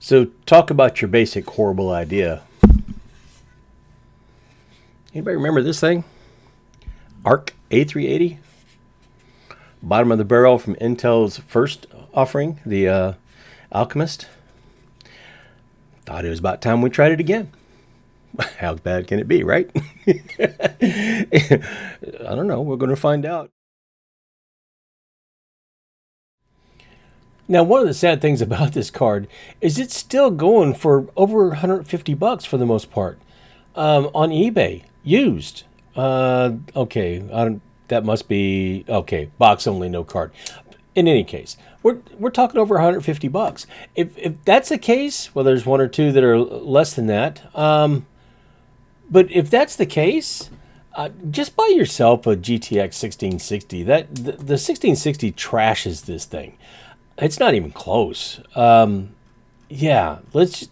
So talk about your basic horrible idea. Anybody remember this thing? ARC A380? Bottom of the barrel from Intel's first offering, the Alchemist. Thought it was about time we tried it again. How bad can it be, right? I don't know. We're going to find out. Now, one of the sad things about this card is it's still going for over 150 bucks for the most part on eBay, used. Okay, that must be okay. Box only, no card. In any case, we're talking over 150 bucks. If that's the case, well, there's one or two that are less than that. But if that's the case, just buy yourself a GTX 1660. The 1660 trashes this thing. It's not even close. Yeah, let's.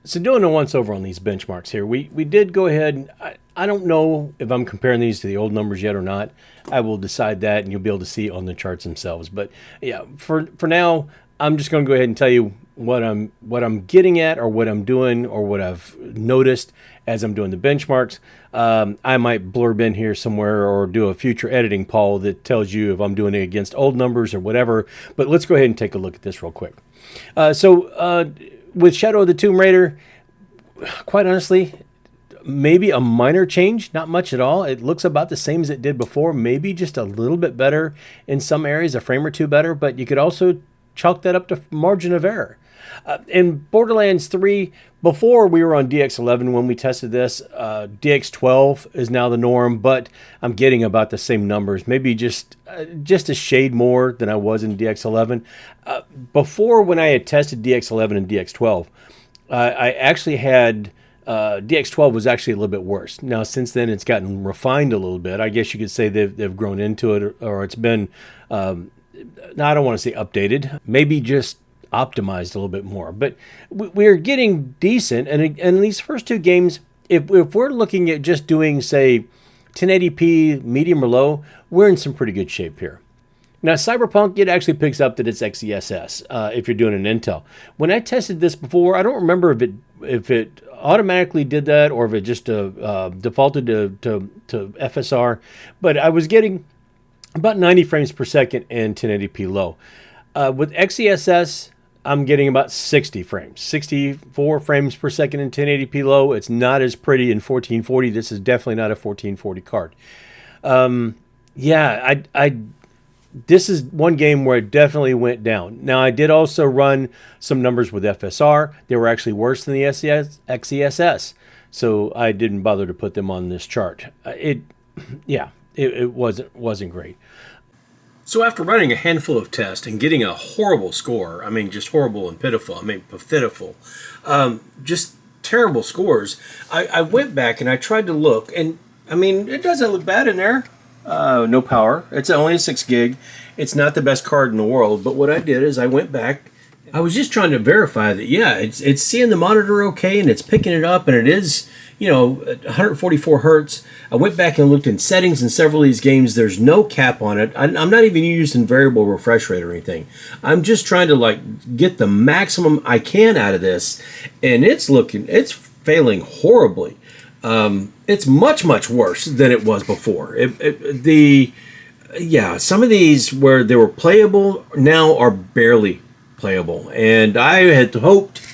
So doing a once over on these benchmarks here, we did go ahead. I don't know if I'm comparing these to the old numbers yet or not. I will decide that, and you'll be able to see on the charts themselves. But yeah, for now, I'm just going to go ahead and tell you what I'm getting at, or what I'm doing, or what I've noticed as I'm doing the benchmarks. I might blurb in here somewhere or do a future editing, Paul, that tells you if I'm doing it against old numbers or whatever. But let's go ahead and take a look at this real quick. With Shadow of the Tomb Raider, quite honestly, maybe a minor change, not much at all. It looks about the same as it did before, maybe just a little bit better in some areas, a frame or two better, but you could also chalk that up to margin of error. In Borderlands 3, before we were on DX11 when we tested this, DX12 is now the norm, but I'm getting about the same numbers, maybe just a shade more than I was in DX11. Before, when I had tested DX11 and DX12, I actually had DX12 was actually a little bit worse. Now, since then, it's gotten refined a little bit. I guess you could say they've grown into it, or it's been, now I don't want to say updated, maybe just optimized a little bit more. But we're getting decent, and in these first two games, if we're looking at just doing, say, 1080p, medium or low, we're in some pretty good shape here. Now, Cyberpunk, it actually picks up that it's XeSS if you're doing an Intel. When I tested this before, I don't remember if it automatically did that or if it just defaulted to FSR, but I was getting about 90 frames per second in 1080p low. With XeSS, I'm getting about 60 frames, 64 frames per second in 1080p low. It's not as pretty in 1440. This is definitely not a 1440 card. This is one game where it definitely went down. Now, I did also run some numbers with FSR. They were actually worse than the XeSS, so I didn't bother to put them on this chart. It wasn't great. So after running a handful of tests and getting a horrible score, I mean, just horrible and pitiful, pitiful, just terrible scores, I went back and I tried to look, and I mean, it doesn't look bad in there. No power. It's only a 6 gig. It's not the best card in the world, but what I did is I went back. I was just trying to verify that, yeah, it's seeing the monitor okay, and it's picking it up, and it is, 144 hertz. I went back and looked in settings in several of these games. There's no cap on it. I'm not even using variable refresh rate or anything. I'm just trying to get the maximum I can out of this, and it's failing horribly. It's much, much worse than it was before. Some of these where they were playable now are barely playable. And I had hoped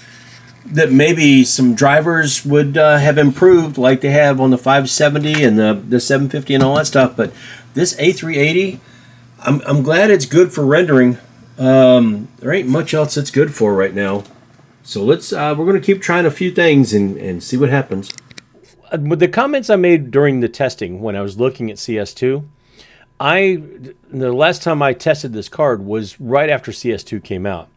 that maybe some drivers would have improved like they have on the 570 and the 750 and all that stuff. But this A380, I'm glad it's good for rendering. There ain't much else it's good for right now. So we're going to keep trying a few things and see what happens. With the comments I made during the testing when I was looking at CS2, the last time I tested this card was right after CS2 came out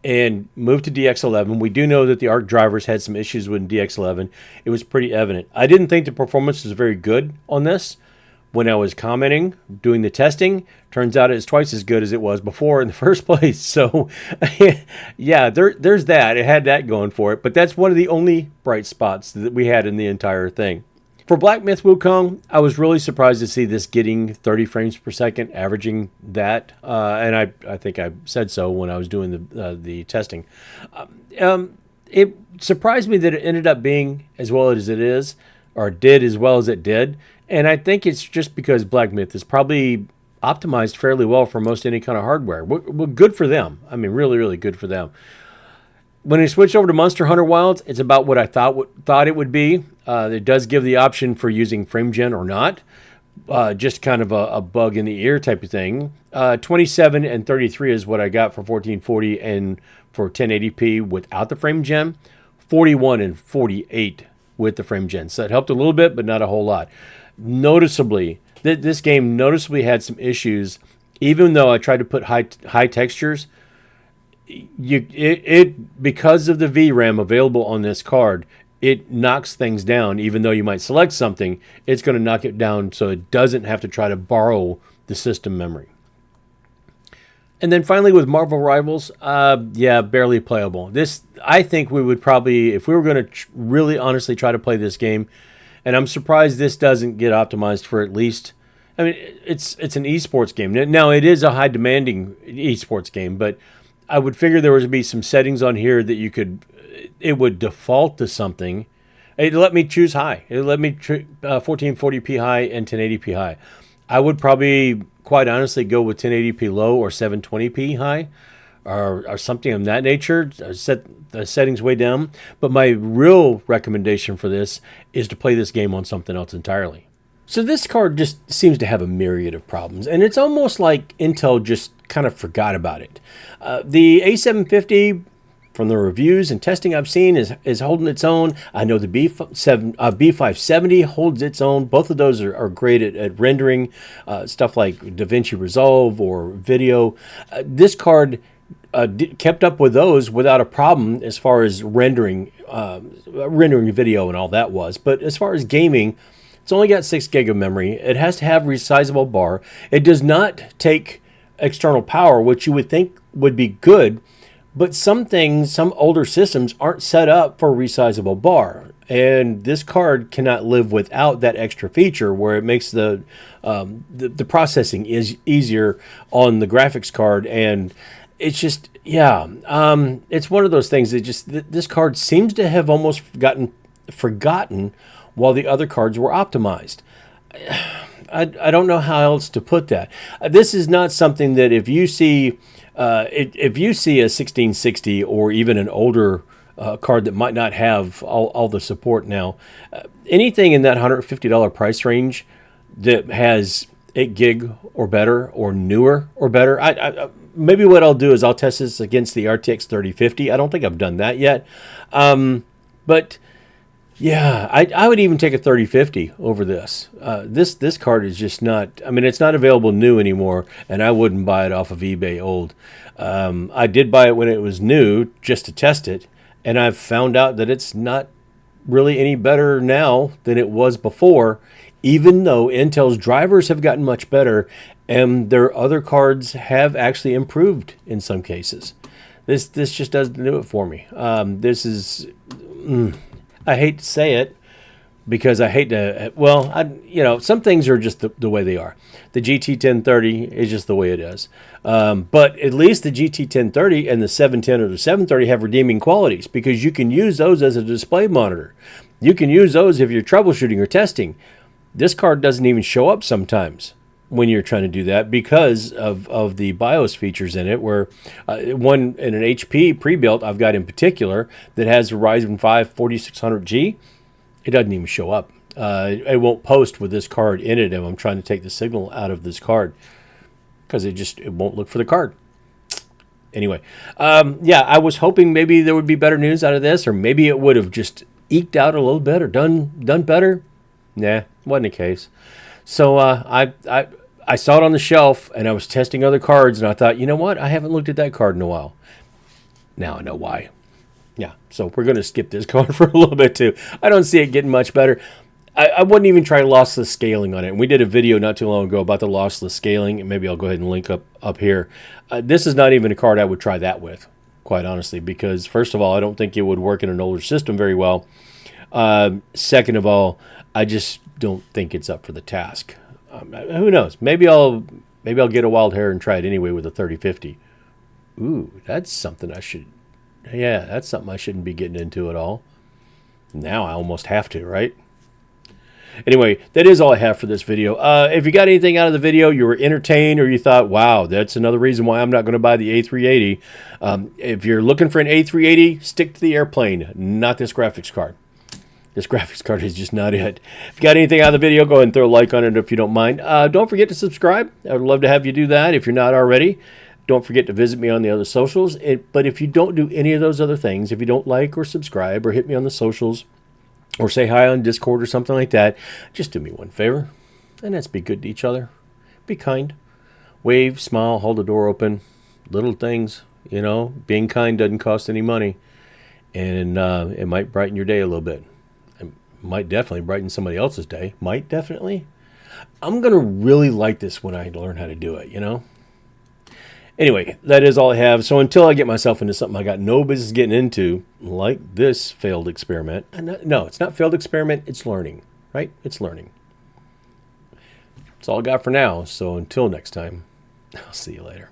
and moved to DX11. We do know that the ARC drivers had some issues with DX11. It was pretty evident. I didn't think the performance was very good on this when I was commenting, doing the testing. Turns out it's twice as good as it was before in the first place. So, yeah, there's that. It had that going for it. But that's one of the only bright spots that we had in the entire thing. For Black Myth Wukong, I was really surprised to see this getting 30 frames per second, averaging that. And I think I said so when I was doing the testing. It surprised me that it ended up being as well as it is, or did as well as it did. And I think it's just because Black Myth is probably optimized fairly well for most any kind of hardware. Well, good for them. I mean, really, really good for them. When I switched over to Monster Hunter Wilds, it's about what I thought it would be. It does give the option for using FrameGen or not. Just kind of a bug in the ear type of thing. 27 and 33 is what I got for 1440 and for 1080p without the FrameGen. 41 and 48 with the FrameGen. So it helped a little bit, but not a whole lot. Noticeably, this game noticeably had some issues. Even though I tried to put high textures, because of the VRAM available on this card, it knocks things down. Even though you might select something, it's going to knock it down so it doesn't have to try to borrow the system memory. And then finally with Marvel Rivals, yeah, barely playable. This, I think we would probably, if we were going to really honestly try to play this game, and I'm surprised this doesn't get optimized for at least, I mean, it's an esports game. Now, it is a high demanding esports game, but I would figure there would be some settings on here that you could, it would default to something. It let me choose high. It let me 1440p high and 1080p high. I would probably, quite honestly, go with 1080p low or 720p high or something of that nature. Set the settings way down. But my real recommendation for this is to play this game on something else entirely. So this card just seems to have a myriad of problems, and it's almost like Intel just kind of forgot about it. The A750, from the reviews and testing I've seen, is holding its own. I know the B570 holds its own. Both of those are great at rendering stuff like DaVinci Resolve or video. This card kept up with those without a problem as far as rendering video and all that was. But as far as gaming, it's only got 6 gig of memory. It has to have resizable bar. It does not take external power, which you would think would be good, but some older systems aren't set up for resizable bar. And this card cannot live without that extra feature where it makes the processing is easier on the graphics card. And it's just, yeah, it's one of those things that just, this card seems to have almost forgotten while the other cards were optimized. I don't know how else to put that. This is not something that if you see a 1660 or even an older card that might not have all the support now, anything in that $150 price range that has 8 gig or better or newer or better, I maybe what I'll do is I'll test this against the RTX 3050. I don't think I've done that yet, but yeah, I would even take a 3050 over this. This card is just not, I mean, it's not available new anymore, and I wouldn't buy it off of eBay old. I did buy it when it was new just to test it, and I've found out that it's not really any better now than it was before, even though Intel's drivers have gotten much better, and their other cards have actually improved in some cases. This just doesn't do it for me. This is... I hate to say it because I hate to, well, some things are just the way they are. The GT 1030 is just the way it is. But at least the GT 1030 and the 710 or the 730 have redeeming qualities because you can use those as a display monitor. You can use those if you're troubleshooting or testing. This card doesn't even show up sometimes when you're trying to do that because of the BIOS features in it, where one in an HP pre-built I've got in particular that has a Ryzen 5 4600G, it doesn't even show up. It won't post with this card in it if I'm trying to take the signal out of this card because it won't look for the card. Anyway, yeah, I was hoping maybe there would be better news out of this, or maybe it would have just eked out a little bit or done better. Nah, wasn't the case. So I saw it on the shelf, and I was testing other cards, and I thought, you know what? I haven't looked at that card in a while. Now I know why. Yeah, so we're going to skip this card for a little bit, too. I don't see it getting much better. I wouldn't even try lossless scaling on it. And we did a video not too long ago about the lossless scaling, and maybe I'll go ahead and link up here. This is not even a card I would try that with, quite honestly, because, first of all, I don't think it would work in an older system very well. Second of all, I just don't think it's up for the task. Who knows? Maybe I'll get a wild hair and try it anyway with a 3050. Ooh, that's something I should. Yeah, that's something I shouldn't be getting into at all. Now I almost have to, right? Anyway, that is all I have for this video. If you got anything out of the video, you were entertained, or you thought, wow, that's another reason why I'm not going to buy the A380. If you're looking for an A380, stick to the airplane, not this graphics card. This graphics card is just not it. If you got anything out of the video, go ahead and throw a like on it if you don't mind. Don't forget to subscribe. I would love to have you do that if you're not already. Don't forget to visit me on the other socials. But if you don't do any of those other things, if you don't like or subscribe or hit me on the socials, or say hi on Discord or something like that, just do me one favor, and that's be good to each other. Be kind. Wave, smile, hold the door open. Little things, you know. Being kind doesn't cost any money. And it might brighten your day a little bit. It might definitely brighten somebody else's day. Might definitely. I'm going to really like this when I learn how to do it, you know. Anyway, that is all I have. So until I get myself into something I got no business getting into, like this failed experiment. No, it's not failed experiment. It's learning, right? It's learning. That's all I got for now. So until next time, I'll see you later.